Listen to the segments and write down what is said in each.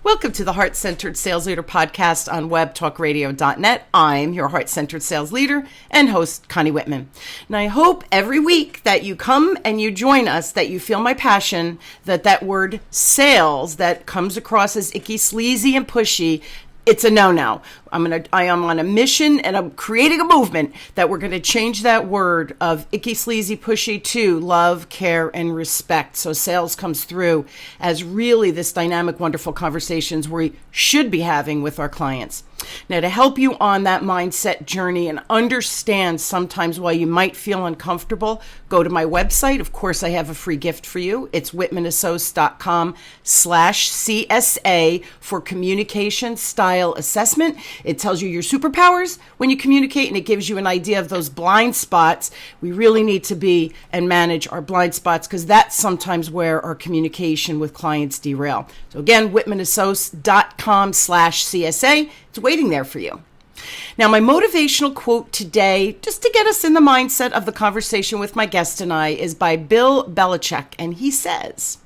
Welcome to the Heart-Centered Sales Leader podcast on webtalkradio.net. I'm your Heart-Centered Sales Leader and host, Connie Whitman. And I hope every week that you come and you join us, that you feel my passion, that word sales that comes across as icky, sleazy, and pushy, it's a no-no. I am on a mission and I'm creating a movement that we're going to change that word of icky, sleazy, pushy to love, care, and respect. So sales comes through as really this dynamic, wonderful conversations we should be having with our clients. Now, to help you on that mindset journey and understand sometimes why you might feel uncomfortable, go to my website. Of course, I have a free gift for you. It's whitmanassociates.com/CSA for communication style assessment. It tells you your superpowers when you communicate, and it gives you an idea of those blind spots. We really need to be and manage our blind spots because that's sometimes where our communication with clients derail. So again, whitmanassociates.com/CSA. It's waiting there for you. Now, my motivational quote today, just to get us in the mindset of the conversation with my guest and I, is by Bill Belichick. And he says,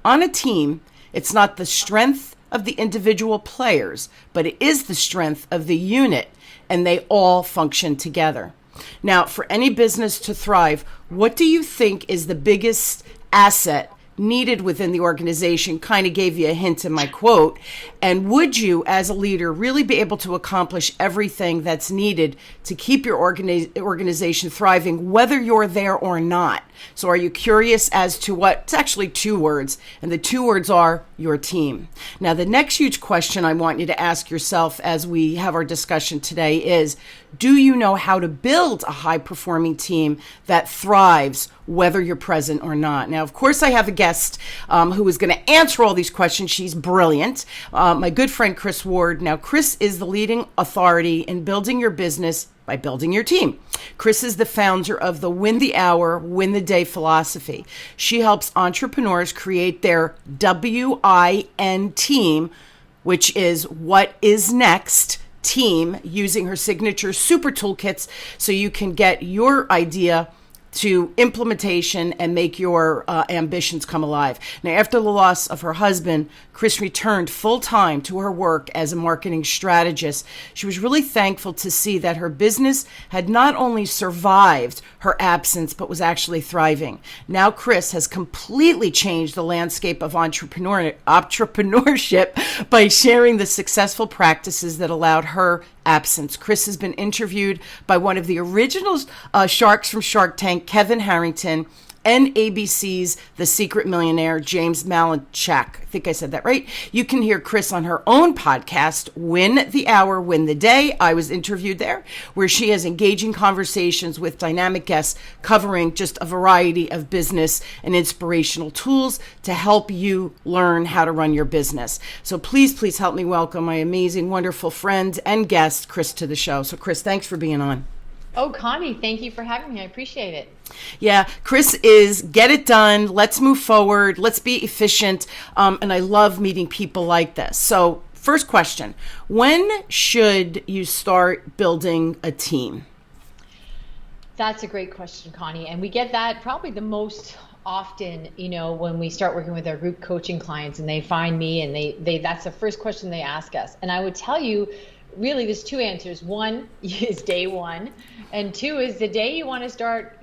on a team, it's not the strength of the individual players, but it is the strength of the unit, and they all function together. Now, for any business to thrive, what do you think is the biggest asset needed within the organization? Kind of gave you a hint in my quote. And would you, as a leader, really be able to accomplish everything that's needed to keep your organization thriving, whether you're there or not? So are you curious as to what? It's actually two words, and the two words are your team. Now, the next huge question I want you to ask yourself as we have our discussion today is, do you know how to build a high-performing team that thrives whether you're present or not? Now, of course, I have a guest who is going to answer all these questions. She's brilliant. My good friend, Kris Ward. Now, Kris is the leading authority in building your business by building your team. Kris is the founder of the Win the Hour, Win the Day philosophy. She helps entrepreneurs create their W.I.N Team, which is what is next team, using her signature super toolkits so you can get your idea to implementation and make your ambitions come alive. Now, after the loss of her husband, Kris returned full-time to her work as a marketing strategist. She was really thankful to see that her business had not only survived her absence, but was actually thriving. Now, Kris has completely changed the landscape of entrepreneurship by sharing the successful practices that allowed her absence. Kris has been interviewed by one of the original sharks from Shark Tank, Kevin Harrington, and ABC's The Secret Millionaire, James Malinchak. I think I said that right. You can hear Kris on her own podcast, Win the Hour, Win the Day. I was interviewed there, where she has engaging conversations with dynamic guests covering just a variety of business and inspirational tools to help you learn how to run your business. So please help me welcome my amazing, wonderful friend and guest, Kris, to the show. So Kris, thanks for being on. Oh, Connie, thank you for having me. I appreciate it. Yeah, Kris is get it done. Let's move forward. Let's be efficient. And I love meeting people like this. So first question, when should you start building a team? That's a great question, Connie. And we get that probably the most often, when we start working with our group coaching clients and they find me and they that's the first question they ask us. And I would tell you, really, there's two answers. One is day one, and two is the day you want to start,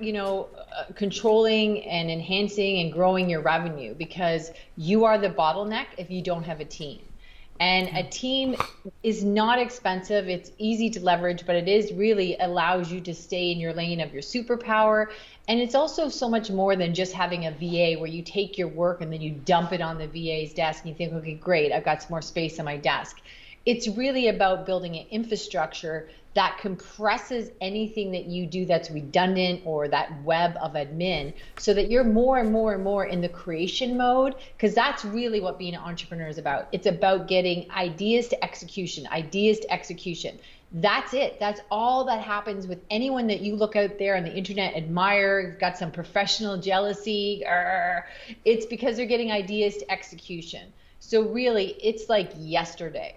controlling and enhancing and growing your revenue, because you are the bottleneck if you don't have a team. And a team is not expensive. It's easy to leverage, but it is really allows you to stay in your lane of your superpower. And it's also so much more than just having a VA where you take your work and then you dump it on the VA's desk and you think, okay, great, I've got some more space on my desk. It's really about building an infrastructure that compresses anything that you do that's redundant or that web of admin, so that you're more and more and more in the creation mode, because that's really what being an entrepreneur is about. It's about getting ideas to execution, That's it. That's all that happens with anyone that you look out there on the internet, admire, got some professional jealousy. It's because they're getting ideas to execution. So really, it's like yesterday.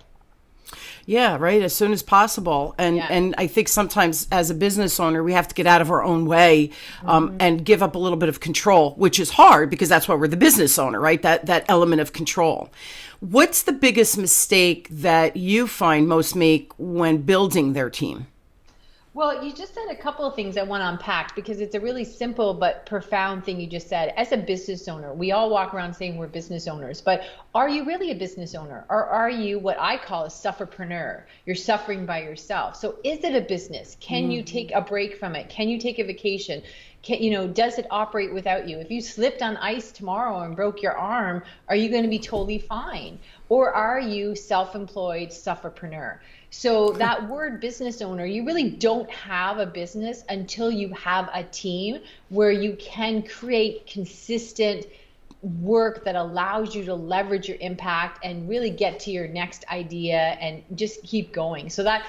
Yeah, right. As soon as possible. And I think sometimes as a business owner, we have to get out of our own way and give up a little bit of control, which is hard because that's why we're the business owner, right? That element of control. What's the biggest mistake that you find most make when building their team? Well, you just said a couple of things I want to unpack because it's a really simple but profound thing you just said. As a business owner, we all walk around saying we're business owners, but are you really a business owner, or are you what I call a sufferpreneur? You're suffering by yourself. So is it a business? Can you take a break from it? Can you take a vacation? Does it operate without you? If you slipped on ice tomorrow and broke your arm, are you going to be totally fine? Or are you self-employed sufferpreneur? So that word business owner, you really don't have a business until you have a team where you can create consistent work that allows you to leverage your impact and really get to your next idea and just keep going. So that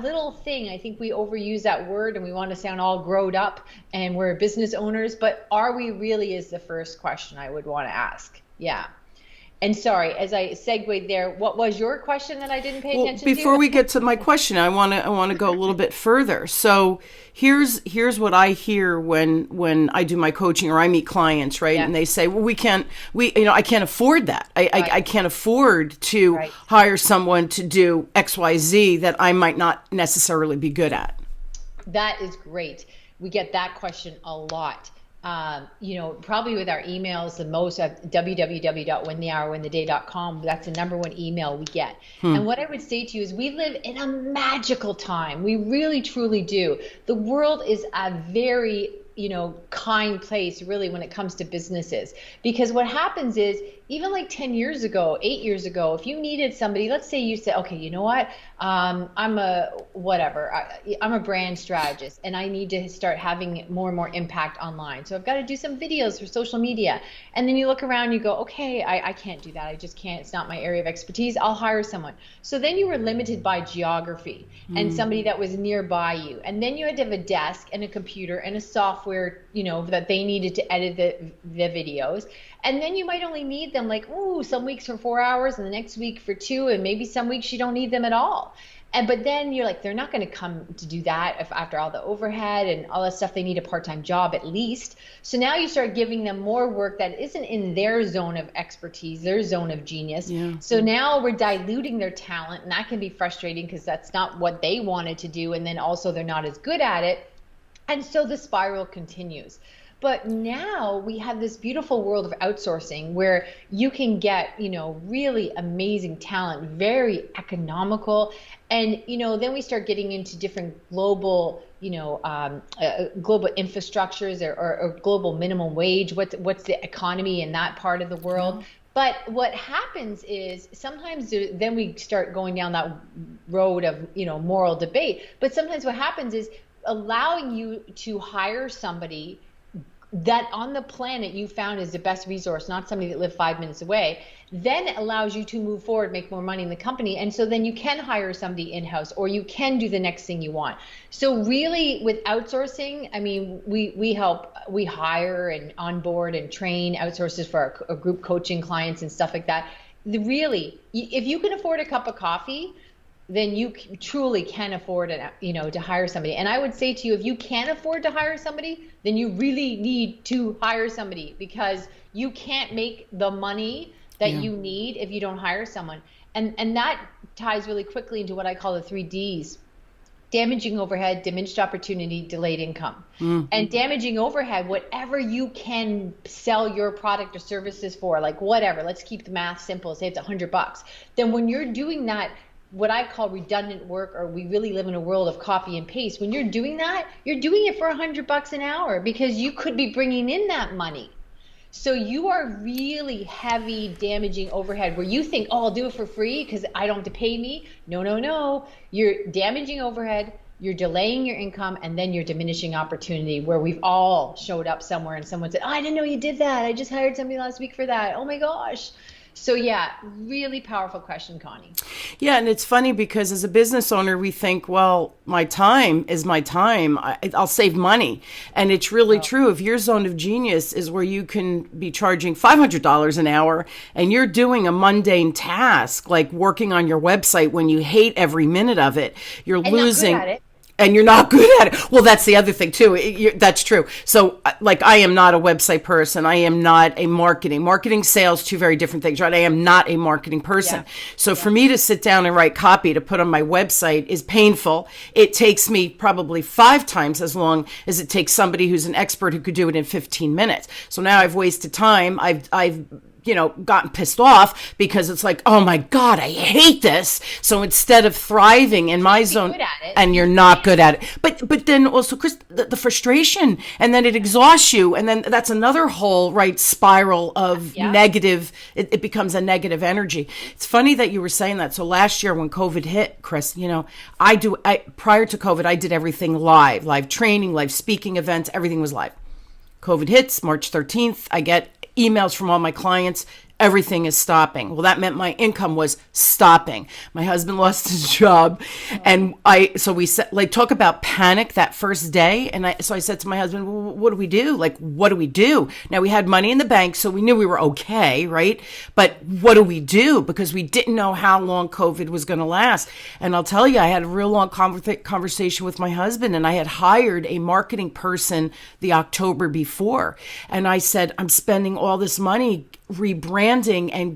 little thing, I think we overuse that word and we want to sound all growed up and we're business owners, but are we really is the first question I would want to ask. Yeah. And sorry, as I segued there, what was your question that I didn't pay attention to? Before we get to my question, I want to go a little bit further. So here's what I hear when I do my coaching or I meet clients, right? Yeah. And they say, well, I can't afford that. I can't afford to hire someone to do XYZ that I might not necessarily be good at. That is great. We get that question a lot. Probably with our emails, the most at www.winthehourwintheday.com. That's the number one email we get. And what I would say to you is we live in a magical time. We really, truly do. The world is a very, kind place really when it comes to businesses, because what happens is even like 10 years ago, 8 years ago, if you needed somebody, let's say you said, okay, you know what? I'm a brand strategist and I need to start having more and more impact online. So I've got to do some videos for social media. And then you look around and you go, okay, I can't do that. I just can't. It's not my area of expertise. I'll hire someone. So then you were limited by geography and somebody that was nearby you. And then you had to have a desk and a computer and a software, that they needed to edit the videos. And then you might only need them some weeks for 4 hours and the next week for 2, and maybe some weeks you don't need them at all. But then you're like, they're not going to come to do that after all the overhead and all that stuff. They need a part-time job at least. So now you start giving them more work that isn't in their zone of expertise, their zone of genius. Yeah. So now we're diluting their talent, and that can be frustrating because that's not what they wanted to do. And then also they're not as good at it. And so the spiral continues. But now we have this beautiful world of outsourcing where you can get, really amazing talent, very economical. And, then we start getting into different global, global infrastructures or global minimum wage. What's the economy in that part of the world? Yeah. But what happens is sometimes then we start going down that road of, moral debate. But sometimes what happens is allowing you to hire somebody that on the planet you found is the best resource, not somebody that lived 5 minutes away, then it allows you to move forward, make more money in the company. And so then you can hire somebody in-house or you can do the next thing you want. So really with outsourcing, I mean, we hire and onboard and train outsourcers for our group coaching clients and stuff like that. Really, if you can afford a cup of coffee, then you truly can afford it, to hire somebody. And I would say to you, if you can't afford to hire somebody, then you really need to hire somebody, because you can't make the money that you need if you don't hire someone. And that ties really quickly into what I call the 3 Ds: damaging overhead, diminished opportunity, delayed income. And damaging overhead, whatever you can sell your product or services for, like whatever, let's keep the math simple, say it's $100. Then when you're doing that, what I call redundant work, or we really live in a world of copy and paste. When you're doing that, you're doing it for $100 an hour because you could be bringing in that money. So you are really heavy damaging overhead where you think, oh, I'll do it for free because I don't have to pay me. No. You're damaging overhead, you're delaying your income, and then you're diminishing opportunity, where we've all showed up somewhere and someone said, oh, I didn't know you did that. I just hired somebody last week for that. Oh my gosh. So yeah, really powerful question, Connie. Yeah, and it's funny because as a business owner, we think, well, my time is my time. I'll save money. And it's really true. If your zone of genius is where you can be charging $500 an hour and you're doing a mundane task like working on your website when you hate every minute of it, you're And losing. not good at it. And you're not good at it. Well, that's the other thing too. That's true. So like, I am not a website person. I am not a marketing, sales, two very different things, right? I am not a marketing person. Yeah. So for me to sit down and write copy to put on my website is painful. It takes me probably 5 times as long as it takes somebody who's an expert who could do it in 15 minutes. So now I've wasted time. I've gotten pissed off because it's like, oh my God, I hate this. So instead of thriving in my zone, and you're not good at it. But then also, Kris, the frustration, and then it exhausts you. And then that's another whole spiral of negative. It becomes a negative energy. It's funny that you were saying that. So last year when COVID hit, Kris, prior to COVID, I did everything live training, live speaking events, everything was live. COVID hits March 13th. I get emails from all my clients. Everything is stopping. Well, that meant my income was stopping. My husband lost his job. And so we said, talk about panic that first day. And I said to my husband, well, what do we do? What do we do? Now we had money in the bank, so we knew we were okay, right? But what do we do? Because we didn't know how long COVID was going to last. And I'll tell you, I had a real long conversation with my husband, and I had hired a marketing person the October before. And I said, I'm spending all this money rebranding and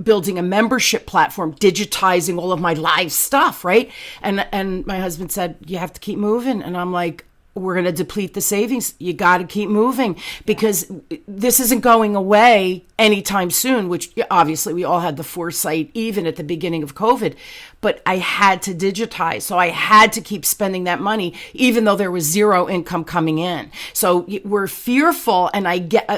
building a membership platform, digitizing all of my live stuff, right? And my husband said, you have to keep moving. And I'm like, we're going to deplete the savings. You got to keep moving because this isn't going away anytime soon, which obviously we all had the foresight even at the beginning of COVID, but I had to digitize. So I had to keep spending that money, even though there was zero income coming in. So we're fearful. And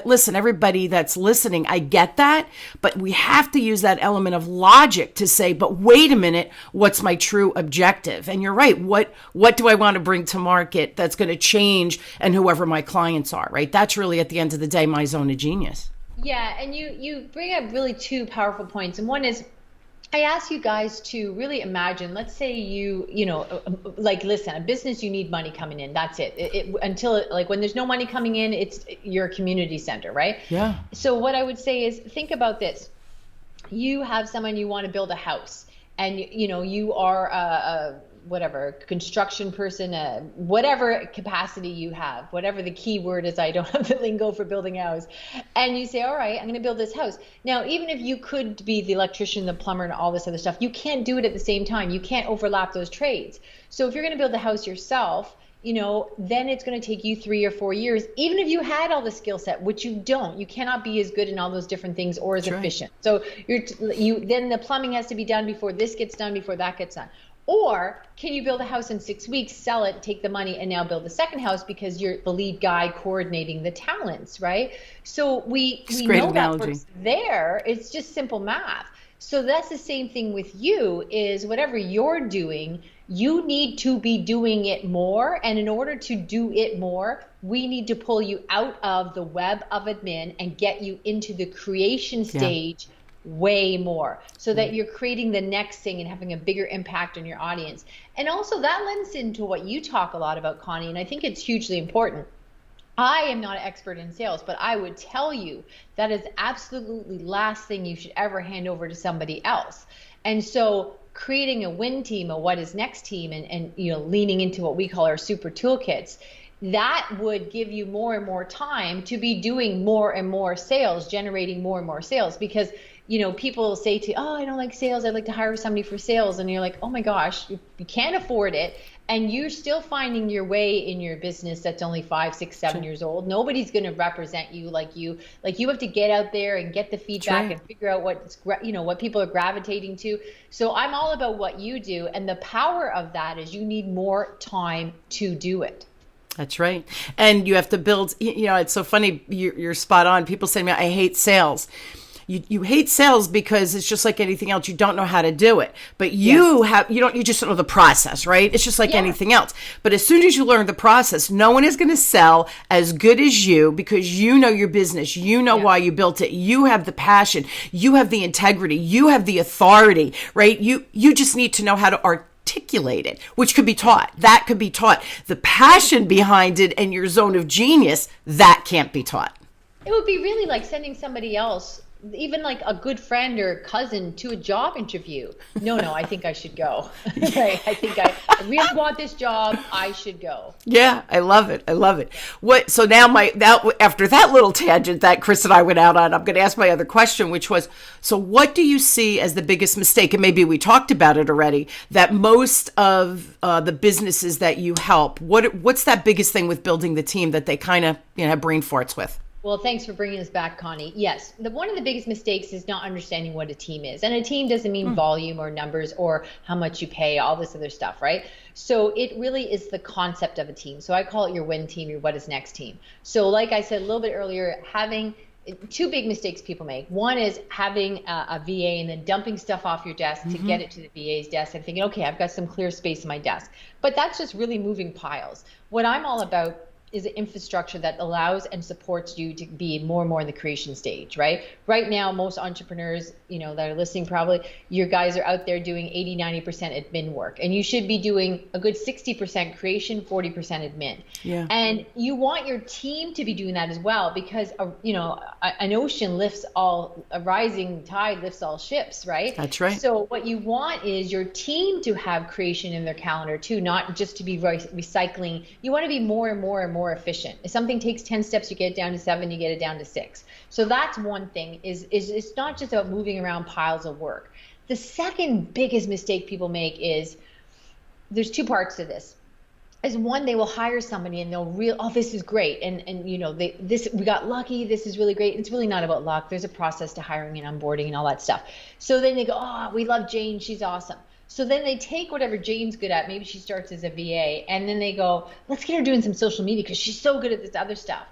listen, everybody that's listening, I get that, but we have to use that element of logic to say, but wait a minute, what's my true objective? And you're right. What do I want to bring to market that's going to change and whoever my clients are, right? That's really at the end of the day, my zone of genius. Yeah. And you bring up really 2 powerful points. And one is, I ask you guys to really imagine, let's say listen, a business, you need money coming in. That's it. When there's no money coming in, it's your community center, right? Yeah. So what I would say is, think about this. You have someone, you want to build a house, and you are a construction person, whatever capacity you have, whatever the key word is, I don't have the lingo for building a house. And you say, all right, I'm going to build this house. Now, even if you could be the electrician, the plumber, and all this other stuff, you can't do it at the same time. You can't overlap those trades. So if you're going to build the house yourself, then it's going to take you 3 or 4 years, even if you had all the skill set, which you don't. You cannot be as good in all those different things or as efficient. So then the plumbing has to be done before this gets done, before that gets done. Or can you build a house in 6 weeks, sell it, take the money, and now build the second house because you're the lead guy coordinating the talents, right? So we know that works there. It's just simple math. So that's the same thing with you, is whatever you're doing, you need to be doing it more. And in order to do it more, we need to pull you out of the web of admin and get you into the creation stage way more, so that you're creating the next thing and having a bigger impact on your audience. And also that lends into what you talk a lot about, Connie, and I think it's hugely important. I am not an expert in sales, but I would tell you that is absolutely last thing you should ever hand over to somebody else. And so creating a W.I.N team, a what is next team, and leaning into what we call our super toolkits, that would give you more and more time to be doing more and more sales, generating more and more sales. Because people say to you, oh, I don't like sales, I'd like to hire somebody for sales. And you're like, oh my gosh, you can't afford it. And you're still finding your way in your business that's only 5, 6, 7 years old. Nobody's going to represent you like you. Like, you have to get out there and get the feedback and figure out what people are gravitating to. So I'm all about what you do. And the power of that is you need more time to do it. That's right. And you have to build, it's so funny. You're spot on. People say to me, I hate sales. you hate sales because it's just like anything else. You don't know how to do it, but you just don't know the process, right? It's just like anything else. But as soon as you learn the process, no one is going to sell as good as you, because you know your business. You know why you built it. You have the passion. You have the integrity. You have the authority, right? You just need to know how to articulate it, which could be taught. That could be taught. The passion behind it and your zone of genius, that can't be taught. It would be really like sending somebody else, even like a good friend or cousin, to a job interview. No, I think I should go. Right? I really want this job. I should go. Yeah, I love it. So now after that little tangent that Kris and I went out on, I'm going to ask my other question, which was, so what do you see as the biggest mistake? And maybe we talked about it already, that most of the businesses that you help, what's that biggest thing with building the team that they kind of have brain farts with? Well, thanks for bringing us back, Connie. Yes, one of the biggest mistakes is not understanding what a team is. And a team doesn't mean volume or numbers or how much you pay, all this other stuff, right? So it really is the concept of a team. So I call it your WIN team, your what is next team. So like I said a little bit earlier, having two big mistakes people make. One is having a VA and then dumping stuff off your desk to get it to the VA's desk and thinking, okay, I've got some clear space in my desk. But that's just really moving piles. What I'm all about is an infrastructure that allows and supports you to be more and more in the creation stage, right? Right now, most entrepreneurs, that are listening, probably your guys are out there doing 80-90% admin work, and you should be doing a good 60% creation, 40% admin. Yeah. And you want your team to be doing that as well, because an ocean lifts a rising tide lifts all ships, right? That's right. So what you want is your team to have creation in their calendar too, not just to be recycling. You want to be more and more and more efficient. If something takes 10 steps, you get it down to 7, you get it down to 6. So that's one thing, is it's not just about moving around piles of work. The second biggest mistake people make is, there's two parts to this. Is one, they will hire somebody and they'll this is great, and we got lucky, this is really great. It's really not about luck. There's a process to hiring and onboarding and all that stuff. So then they go, we love Jane, she's awesome. So then they take whatever Jane's good at, maybe she starts as a VA, and then they go, let's get her doing some social media because she's so good at this other stuff.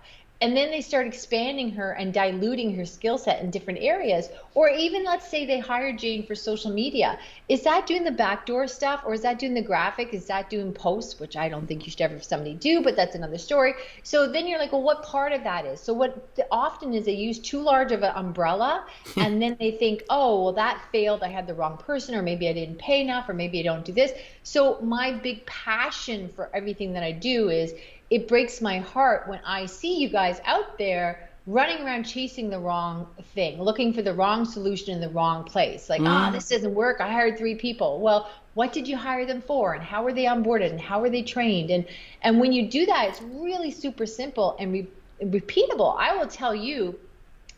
And then they start expanding her and diluting her skill set in different areas. Or even, let's say they hired Jane for social media. Is that doing the backdoor stuff, or is that doing the graphic? Is that doing posts, which I don't think you should ever have somebody do, but that's another story. So then you're like, well, what part of that is? So what often is they use too large of an umbrella, and then they think, oh, well, that failed. I had the wrong person, or maybe I didn't pay enough, or maybe I don't do this. So my big passion for everything that I do is, it breaks my heart when I see you guys out there running around chasing the wrong thing, looking for the wrong solution in the wrong place. Like, this doesn't work. I hired 3 people. Well, what did you hire them for? And how were they onboarded? And how were they trained? And when you do that, it's really super simple and repeatable. I will tell you,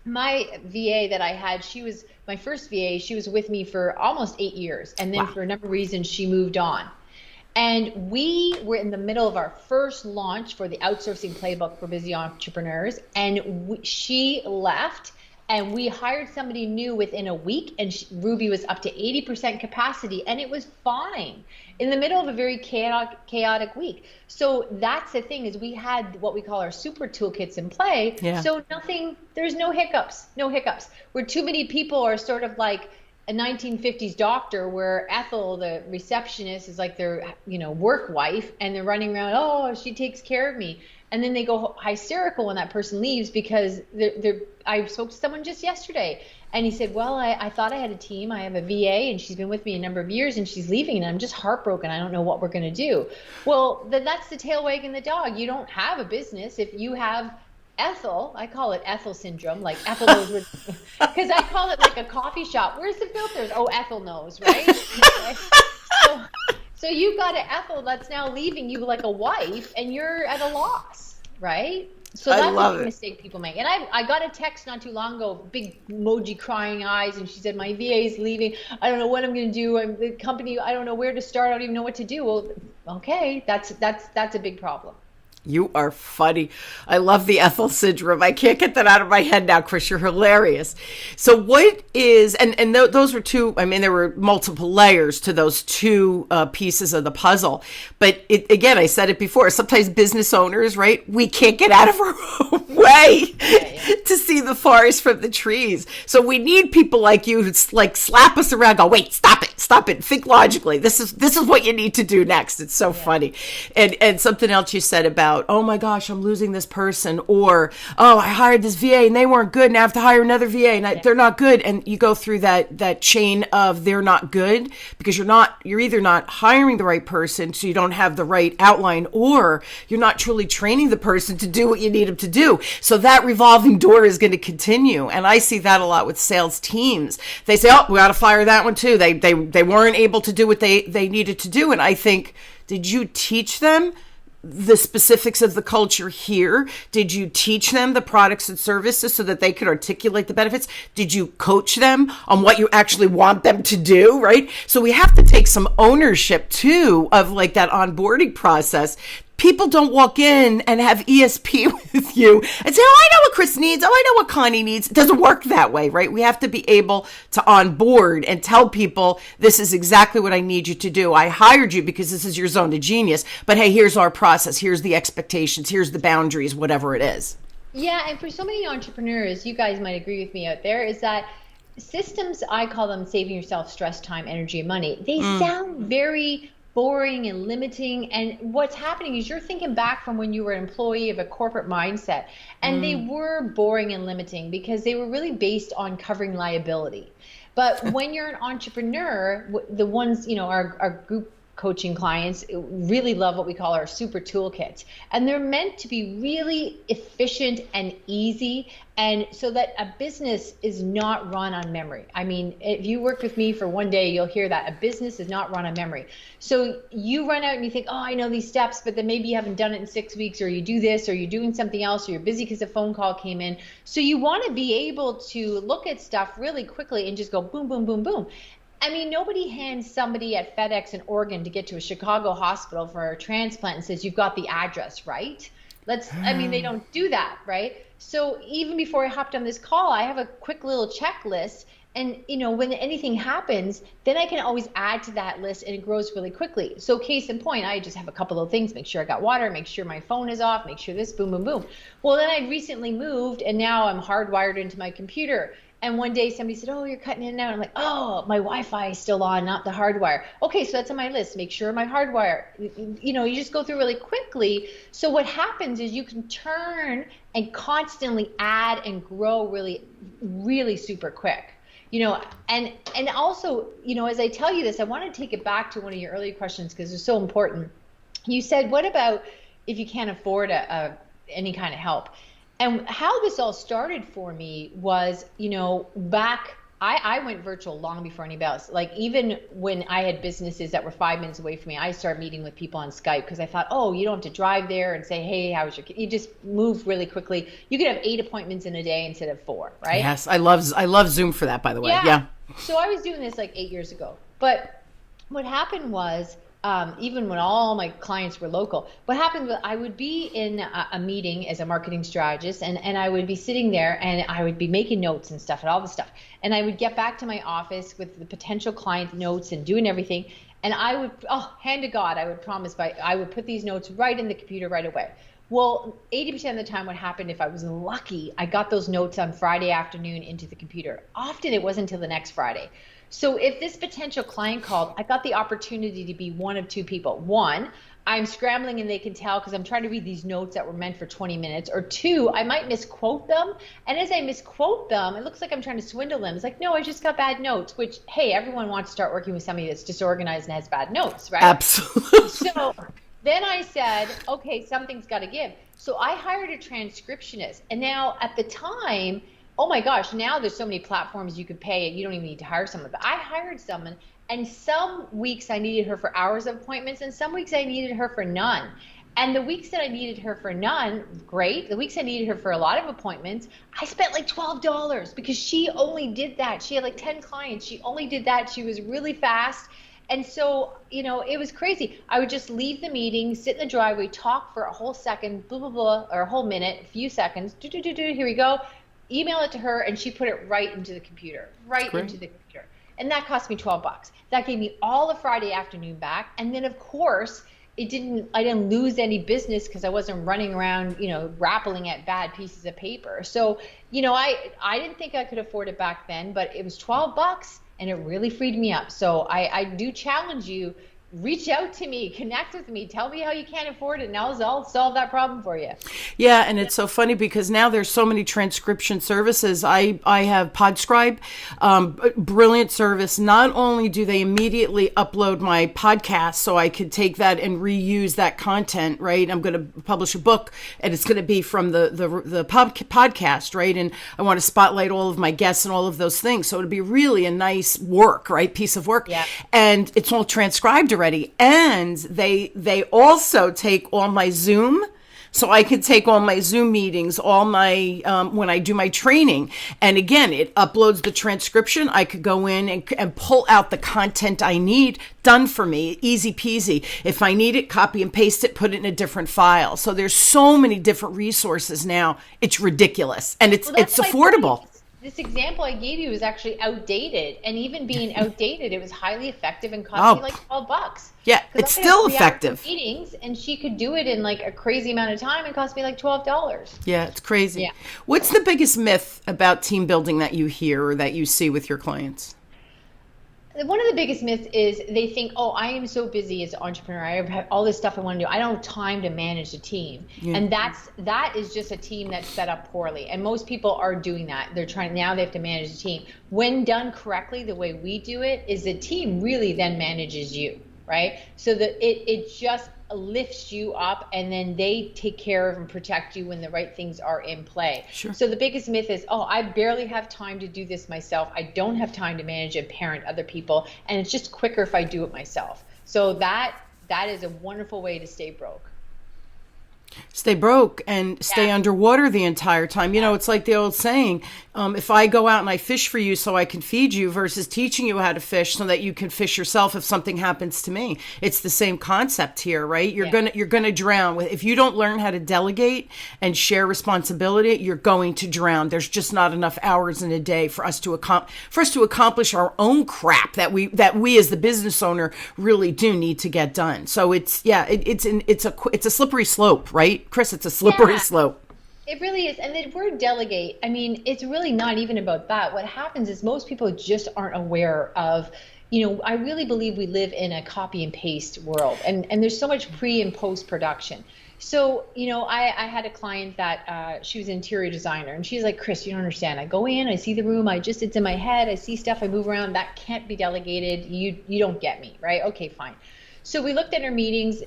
my VA that I had, she was my first VA. She was with me for almost 8 years. And then for a number of reasons, she moved on. And we were in the middle of our first launch for the outsourcing playbook for busy entrepreneurs. And she left, and we hired somebody new within a week. And Ruby was up to 80% capacity, and it was fine in the middle of a very chaotic week. So that's the thing, is we had what we call our super toolkits in play. Yeah. So there's no hiccups, where too many people are sort of like a 1950s doctor, where Ethel, the receptionist, is like their work wife, and they're running around, oh, she takes care of me, and then they go hysterical when that person leaves, because I spoke to someone just yesterday, and he said, well, I thought I had a team. I have a VA, and she's been with me a number of years, and she's leaving, and I'm just heartbroken. I don't know what we're going to do. Well, then that's the tail wagging the dog. You don't have a business if you have Ethel. I call it Ethel Syndrome, like Ethel knows because I call it like a coffee shop. Where's the filters? Oh, Ethel knows, right? So you've got an Ethel that's now leaving you like a wife, and you're at a loss, right? So that's a big mistake people make. And I got a text not too long ago, big emoji crying eyes, and she said, my VA is leaving. I don't know what I'm going to do. The company, I don't know where to start. I don't even know what to do. Well, okay, that's a big problem. You are funny. I love the Ethel Syndrome. I can't get that out of my head now, Kris. You're hilarious. So what is, and those were two, I mean, there were multiple layers to those two pieces of the puzzle. But again, I said it before, sometimes business owners, right, we can't get out of our own way to see the forest from the trees. So we need people like you who like slap us around, go, wait, stop it, think logically. This is what you need to do next. It's so funny. And something else you said about, oh my gosh, I'm losing this person, or, oh, I hired this VA and they weren't good and I have to hire another VA and they're not good. And you go through that chain of they're not good because you're either not hiring the right person, so you don't have the right outline, or you're not truly training the person to do what you need them to do. So that revolving door is going to continue. And I see that a lot with sales teams. They say, oh, we got to fire that one too. They weren't able to do what they needed to do. And I think, did you teach them the specifics of the culture here? Did you teach them the products and services so that they could articulate the benefits? Did you coach them on what you actually want them to do, right? So we have to take some ownership too of like that onboarding process. People don't walk in and have ESP with you and say, oh, I know what Kris needs. Oh, I know what Connie needs. It doesn't work that way, right? We have to be able to onboard and tell people, this is exactly what I need you to do. I hired you because this is your zone of genius. But hey, here's our process. Here's the expectations. Here's the boundaries, whatever it is. Yeah, and for so many entrepreneurs, you guys might agree with me out there, is that systems, I call them saving yourself stress, time, energy, and money. They sound very boring and limiting, and what's happening is you're thinking back from when you were an employee of a corporate mindset, and they were boring and limiting because they were really based on covering liability. But when you're an entrepreneur, the ones, our group coaching clients really love what we call our super toolkits, and they're meant to be really efficient and easy, and so that a business is not run on memory. I mean, if you work with me for one day, you'll hear that a business is not run on memory. So you run out and you think, oh, I know these steps, but then maybe you haven't done it in 6 weeks, or you do this, or you're doing something else, or you're busy because a phone call came in. So you want to be able to look at stuff really quickly and just go boom, boom, boom, boom. I mean, nobody hands somebody at FedEx in Oregon to get to a Chicago hospital for a transplant and says, you've got the address, right? They don't do that, right? So even before I hopped on this call, I have a quick little checklist. And, when anything happens, then I can always add to that list, and it grows really quickly. So case in point, I just have a couple of things: make sure I got water, make sure my phone is off, make sure this, boom, boom, boom. Well, then I recently moved, and now I'm hardwired into my computer. And one day somebody said, oh, you're cutting in and out. I'm like, oh, my Wi-Fi is still on, not the hardwire. Okay, so that's on my list. Make sure my hardwire, you just go through really quickly. So what happens is you can turn and constantly add and grow really, really super quick. And also, as I tell you this, I want to take it back to one of your earlier questions because it's so important. You said, what about if you can't afford any kind of help? And how this all started for me was, back, I went virtual long before anybody else. Like, even when I had businesses that were 5 minutes away from me, I started meeting with people on Skype because I thought, oh, you don't have to drive there and say, hey, how was your kid? You just move really quickly. You could have 8 appointments in a day instead of 4, right? Yes, I love Zoom for that, by the way. Yeah. So I was doing this like 8 years ago. But what happened was, even when all my clients were local, what happened was I would be in a meeting as a marketing strategist, and I would be sitting there and I would be making notes and stuff and all this stuff. And I would get back to my office with the potential client notes and doing everything. And I would, hand to God, I would promise, I would put these notes right in the computer right away. Well, 80% of the time what happened, if I was lucky, I got those notes on Friday afternoon into the computer. Often it wasn't until the next Friday. So if this potential client called, I got the opportunity to be one of two people. One, I'm scrambling and they can tell because I'm trying to read these notes that were meant for 20 minutes. Or two, I might misquote them. And as I misquote them, it looks like I'm trying to swindle them. It's like, no, I just got bad notes, which, hey, everyone wants to start working with somebody that's disorganized and has bad notes, right? Absolutely. So then I said, okay, something's got to give. So I hired a transcriptionist. And now at the time, oh my gosh, now there's so many platforms you could pay and you don't even need to hire someone. But I hired someone, and some weeks I needed her for hours of appointments, and some weeks I needed her for none. And the weeks that I needed her for none, great. The weeks I needed her for a lot of appointments, I spent like $12 because she only did that. She had like 10 clients. She only did that. She was really fast. And so, it was crazy. I would just leave the meeting, sit in the driveway, talk for a whole second, blah, blah, blah, or a whole minute, a few seconds, here we go, email it to her, and she put it right into the computer, And that cost me $12. That gave me all of Friday afternoon back. And then, of course, I didn't lose any business because I wasn't running around, grappling at bad pieces of paper. So, I didn't think I could afford it back then, but it was $12 and it really freed me up. So I do challenge you, reach out to me, connect with me, tell me how you can't afford it, and I'll solve that problem for you. Yeah, and it's so funny because now there's so many transcription services. I have Podscribe, brilliant service. Not only do they immediately upload my podcast so I could take that and reuse that content, right? I'm going to publish a book and it's going to be from the podcast, right? And I want to spotlight all of my guests and all of those things. So it'd be really a nice work, right? Piece of work. Yeah. And it's all transcribed already. And they also take all my Zoom. So I could take all my Zoom meetings, all my, when I do my training. And again, it uploads the transcription. I could go in and pull out the content I need, done for me, easy peasy. If I need it, copy and paste it, put it in a different file. So there's so many different resources now. It's ridiculous. And it's affordable. This example I gave you is actually outdated, and even being outdated, it was highly effective and cost me like $12. Yeah, it's still effective. Meetings, and she could do it in like a crazy amount of time. It cost me like $12. Yeah, it's crazy. Yeah. What's the biggest myth about team building that you hear or that you see with your clients? One of the biggest myths is they think, oh, I am so busy as an entrepreneur. I have all this stuff I want to do. I don't have time to manage a team. Yeah. And that is just a team that's set up poorly. And most people are doing that. They're trying, now they have to manage a team. When done correctly, the way we do it is the team really then manages you, right? So that it just lifts you up, and then they take care of and protect you when the right things are in play. Sure. So the biggest myth is, oh, I barely have time to do this myself. I don't have time to manage and parent other people, and it's just quicker if I do it myself. So that is a wonderful way to stay broke. Stay broke and stay underwater the entire time. It's like the old saying, if I go out and I fish for you so I can feed you versus teaching you how to fish so that you can fish yourself if something happens to me. It's the same concept here, right? You're gonna drown. If you don't learn how to delegate and share responsibility, you're going to drown. There's just not enough hours in a day for us to accomplish our own crap that we as the business owner really do need to get done. So it's a slippery slope, right? Kris, it's a slippery slope. It really is. And the word delegate, I mean, it's really not even about that. What happens is most people just aren't aware of, I really believe we live in a copy and paste world, and there's so much pre and post production. So, I had a client that she was an interior designer, and she's like, Kris, you don't understand. I go in, I see the room, it's in my head, I see stuff, I move around, that can't be delegated. You don't get me, right? Okay, fine. So we looked at her meetings.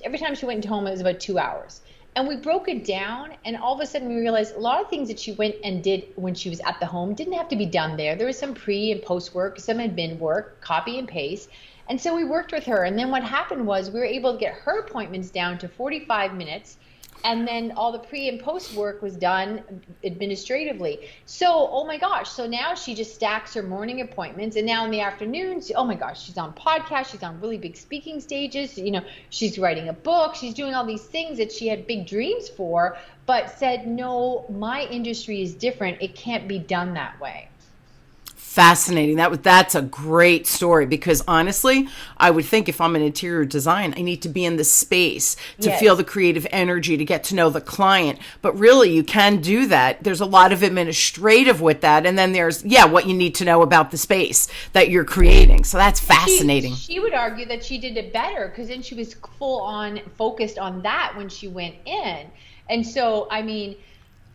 Every time she went home, it was about 2 hours. And we broke it down, and all of a sudden we realized a lot of things that she went and did when she was at the home didn't have to be done there. There was some pre and post work, some admin work, copy and paste. And so we worked with her. And then what happened was we were able to get her appointments down to 45 minutes. And then all the pre and post work was done administratively. So, oh my gosh. So now she just stacks her morning appointments. And now in the afternoons, oh my gosh, she's on podcasts. She's on really big speaking stages. She's writing a book. She's doing all these things that she had big dreams for, but said, no, my industry is different. It can't be done that way. Fascinating. That's a great story, because honestly, I would think if I'm an interior design, I need to be in the space to feel the creative energy, to get to know the client. But really, you can do that. There's a lot of administrative with that. And then there's, what you need to know about the space that you're creating. So that's fascinating. She would argue that she did it better because then she was full on focused on that when she went in. And so, I mean,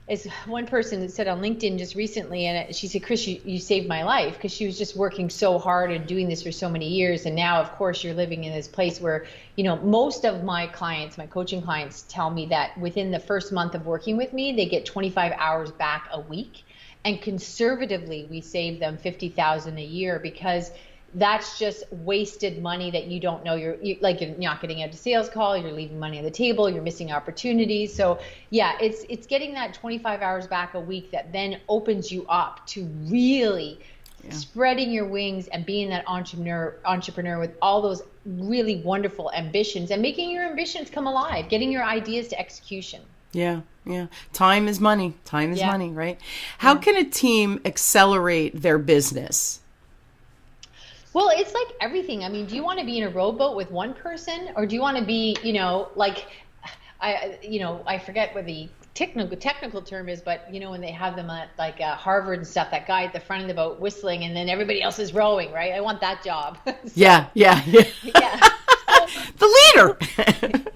as one person said on LinkedIn just recently, and she said, Kris, you saved my life, because she was just working so hard and doing this for so many years. And now, of course, you're living in this place where, most of my clients, my coaching clients, tell me that within the first month of working with me, they get 25 hours back a week. And conservatively, we save them $50,000 a year, because that's just wasted money that you don't know. You're not getting out to sales call. You're leaving money on the table. You're missing opportunities. So it's getting that 25 hours back a week that then opens you up to really spreading your wings and being that entrepreneur with all those really wonderful ambitions and making your ambitions come alive, getting your ideas to execution. Yeah. Time is money. Time is money, right? How can a team accelerate their business? Well, it's like everything. I mean, do you want to be in a rowboat with one person, or do you want to be, like, I forget what the technical term is, but when they have them at like Harvard and stuff, that guy at the front of the boat whistling, and then everybody else is rowing, right? I want that job. Yeah. The leader.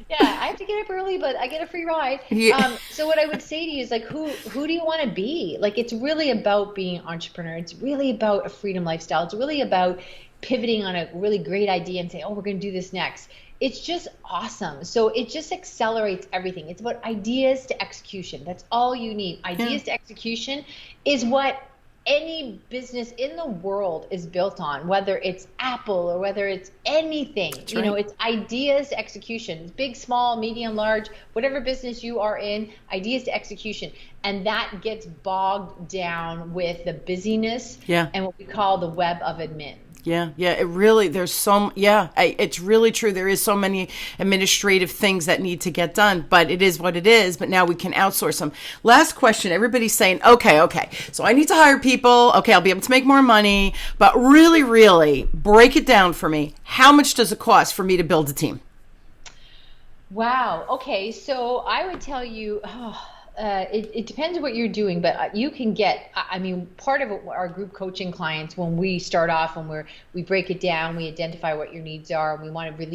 Yeah, I have to get up early, but I get a free ride. Yeah. So what I would say to you is like, who do you want to be? Like, it's really about being an entrepreneur. It's really about a freedom lifestyle. It's really about pivoting on a really great idea and say, oh, we're going to do this next. It's just awesome. So it just accelerates everything. It's about ideas to execution. That's all you need. Ideas to execution is what any business in the world is built on, whether it's Apple or whether it's anything. It's ideas to execution. It's big, small, medium, large, whatever business you are in, ideas to execution. And that gets bogged down with the busyness and what we call the web of admin. Yeah. It really, it's really true. There is so many administrative things that need to get done, but it is what it is. But now we can outsource them. Last question. Everybody's saying, okay. So I need to hire people. Okay. I'll be able to make more money, but really, really break it down for me. How much does it cost for me to build a team? Wow. Okay. So I would tell you, it depends what you're doing, but you can get, part of our group coaching clients, when we start off, we break it down, we identify what your needs are, and we want to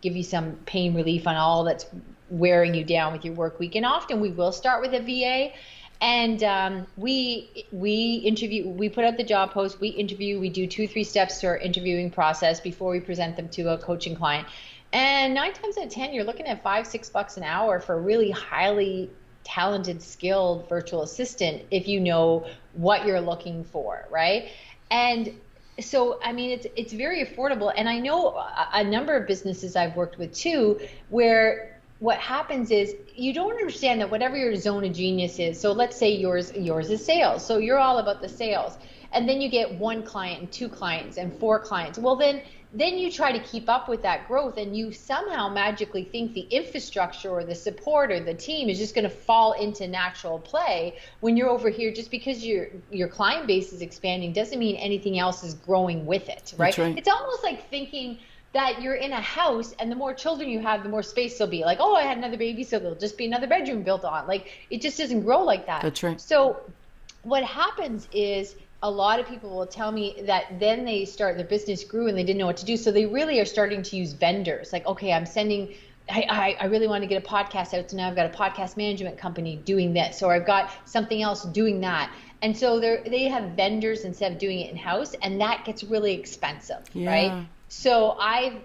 give you some pain relief on all that's wearing you down with your work week. And often we will start with a VA, and we interview, we put out the job post, we interview, we do 2-3 steps to our interviewing process before we present them to a coaching client. And 9 times out of 10, you're looking at $5-6 an hour for a really highly talented, skilled virtual assistant if you know what you're looking for, right? And so, it's very affordable. And I know a number of businesses I've worked with too, where what happens is you don't understand that whatever your zone of genius is. So let's say yours is sales. So you're all about the sales. And then you get 1 client and 2 clients and 4 clients. Well, then you try to keep up with that growth, and you somehow magically think the infrastructure or the support or the team is just going to fall into natural play when you're over here. Just because your client base is expanding doesn't mean anything else is growing with it, right? That's right. It's almost like thinking that you're in a house and the more children you have, the more space there'll be. Like, oh, I had another baby, so there'll just be another bedroom built on. Like, it just doesn't grow like that. That's right. So what happens is, a lot of people will tell me that then their business grew and they didn't know what to do. So they really are starting to use vendors. Like, okay, I really want to get a podcast out. So now I've got a podcast management company doing this, or I've got something else doing that. And so they have vendors instead of doing it in-house, and that gets really expensive, right? So I've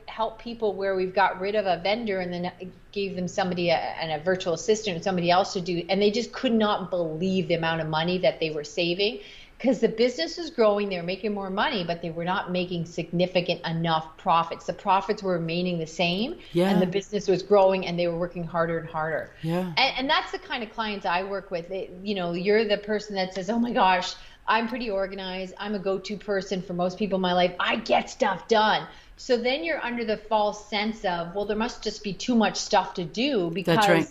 helped people where we've got rid of a vendor and then gave them somebody a virtual assistant or somebody else to do, and they just could not believe the amount of money that they were saving. Because the business was growing, they were making more money, but they were not making significant enough profits. The profits were remaining the same, and the business was growing, and they were working harder and harder. Yeah. And that's the kind of clients I work with. You're the person that says, oh my gosh, I'm pretty organized. I'm a go-to person for most people in my life. I get stuff done. So then you're under the false sense of, well, there must just be too much stuff to do because That's right.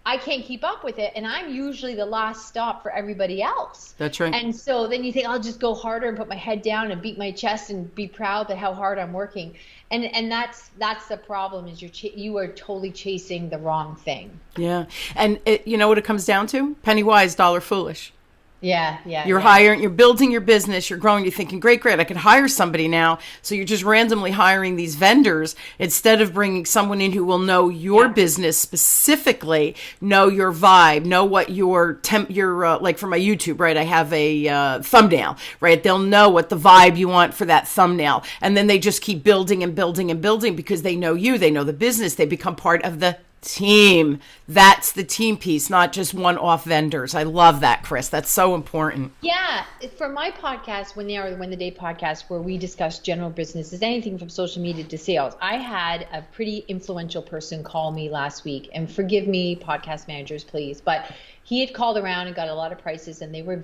I can't keep up with it, and I'm usually the last stop for everybody else. That's right. And so then you think, I'll just go harder and put my head down and beat my chest and be proud at how hard I'm working. And that's the problem, is you are totally chasing the wrong thing. Yeah. And you know what it comes down to? Pennywise, dollar foolish. Yeah. You're hiring, you're building your business, you're growing, you're thinking, great, I could hire somebody now. So you're just randomly hiring these vendors instead of bringing someone in who will know your business specifically, know your vibe, know what your like for my YouTube, right? I have a thumbnail, right? They'll know what the vibe you want for that thumbnail. And then they just keep building and building and building because they know you, they know the business, they become part of the team. That's the team piece, not just one-off vendors. I love that, Kris. That's so important. Yeah. For my podcast, When the Day podcast, where we discuss general businesses, anything from social media to sales, I had a pretty influential person call me last week, and forgive me, podcast managers, please, but he had called around and got a lot of prices, and they were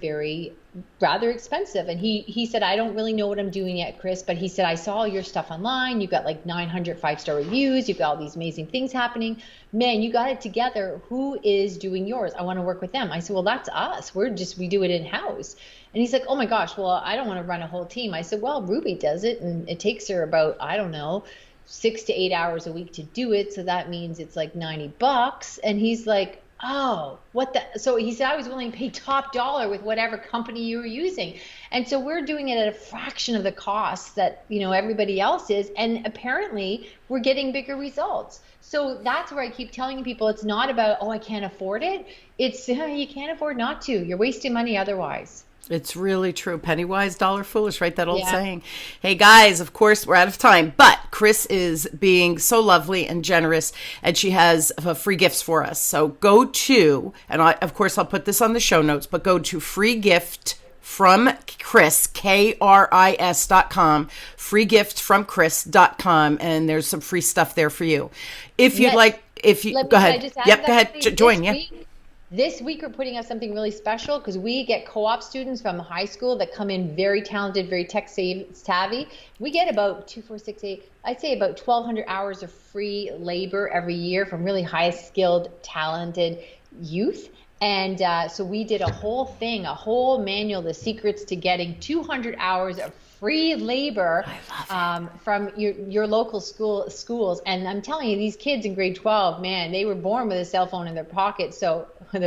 rather expensive. And he said, I don't really know what I'm doing yet, Kris, but he said, I saw all your stuff online. You've got like 900 5-star reviews. You've got all these amazing things happening. Man, you got it together. Who is doing yours? I want to work with them. I said, well, that's us. We do it in-house. And he's like, oh my gosh, well, I don't want to run a whole team. I said, well, Ruby does it, and it takes her about, I don't know, 6 to 8 hours a week to do it. So that means it's like $90. And he's like, oh, what the? So he said, I was willing to pay top dollar with whatever company you were using. And so we're doing it at a fraction of the cost that, everybody else is. And apparently we're getting bigger results. So that's where I keep telling people, it's not about, oh, I can't afford it. It's you can't afford not to. You're wasting money otherwise. It's really true. Pennywise, dollar foolish, right? That old saying. Hey, guys, of course, we're out of time. But Kris is being so lovely and generous, and she has free gifts for us. So go to, and of course, I'll put this on the show notes, but go to free gift from Kris, KRIS.com, freegiftfromkris.com, and there's some free stuff there for you. If you'd like, go ahead. Yep, go ahead. Join, yeah. This week, we're putting up something really special because we get co-op students from high school that come in very talented, very tech savvy. We get about 2, 4, 6, 8, I'd say about 1,200 hours of free labor every year from really high skilled, talented youth. And so we did a whole manual, the secrets to getting 200 hours of free labor from your local schools. And I'm telling you, these kids in grade 12, man, they were born with a cell phone in their pocket. So in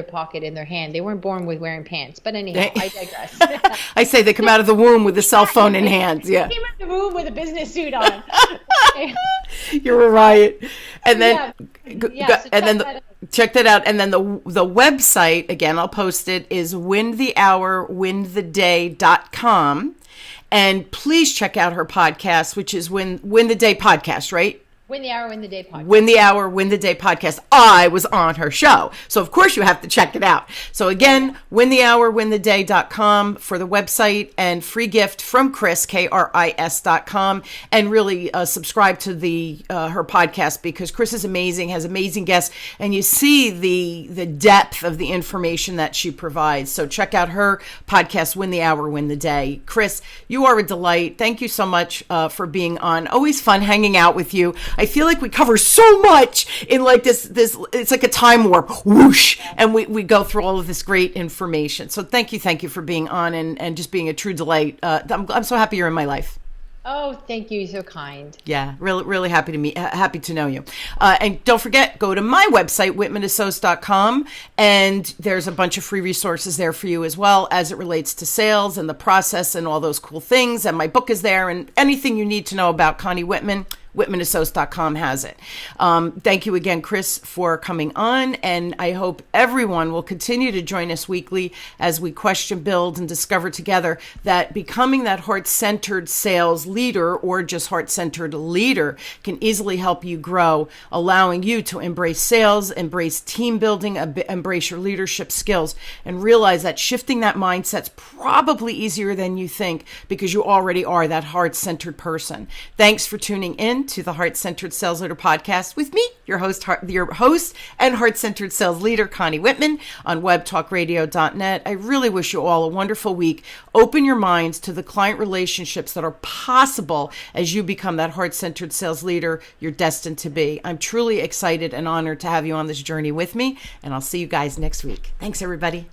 their hand. They weren't born with wearing pants. But anyhow, I digress. I say they come out of the womb with a cell phone in hands. Yeah. They came out of the womb with a business suit on. You're right. And then, check that out. And then the website, again, I'll post it, is winthehourwintheday.com. And please check out her podcast, which is Win the Day Podcast, right? Win the Hour, Win the Day podcast. Win the Hour, Win the Day podcast. I was on her show. So, of course, you have to check it out. So, again, winthehourwintheday.com for the website, and free gift from Kris, KRIS.com. And really subscribe to her podcast, because Kris is amazing, has amazing guests, and you see the depth of the information that she provides. So, check out her podcast, Win the Hour, Win the Day. Kris, you are a delight. Thank you so much for being on. Always fun hanging out with you. I feel like we cover so much in like this, it's like a time warp, whoosh, and we go through all of this great information. So thank you for being on and just being a true delight. I'm so happy you're in my life. Oh, thank you. You're so kind. Yeah, really happy to know you. And don't forget, go to my website, whitmanassociates.com, and there's a bunch of free resources there for you as well, as it relates to sales and the process and all those cool things. And my book is there, and anything you need to know about Connie Whitman, whitmanassociates.com has it. Thank you again, Kris, for coming on, and I hope everyone will continue to join us weekly as we question, build, and discover together that becoming that heart-centered sales leader, or just heart-centered leader, can easily help you grow, allowing you to embrace sales, embrace team building, embrace your leadership skills, and realize that shifting that mindset's probably easier than you think, because you already are that heart-centered person. Thanks for tuning in to the Heart-Centered Sales Leader Podcast with me, your host and heart-centered sales leader, Connie Whitman, on webtalkradio.net. I really wish you all a wonderful week. Open your minds to the client relationships that are possible as you become that heart-centered sales leader you're destined to be. I'm truly excited and honored to have you on this journey with me, and I'll see you guys next week. Thanks, everybody.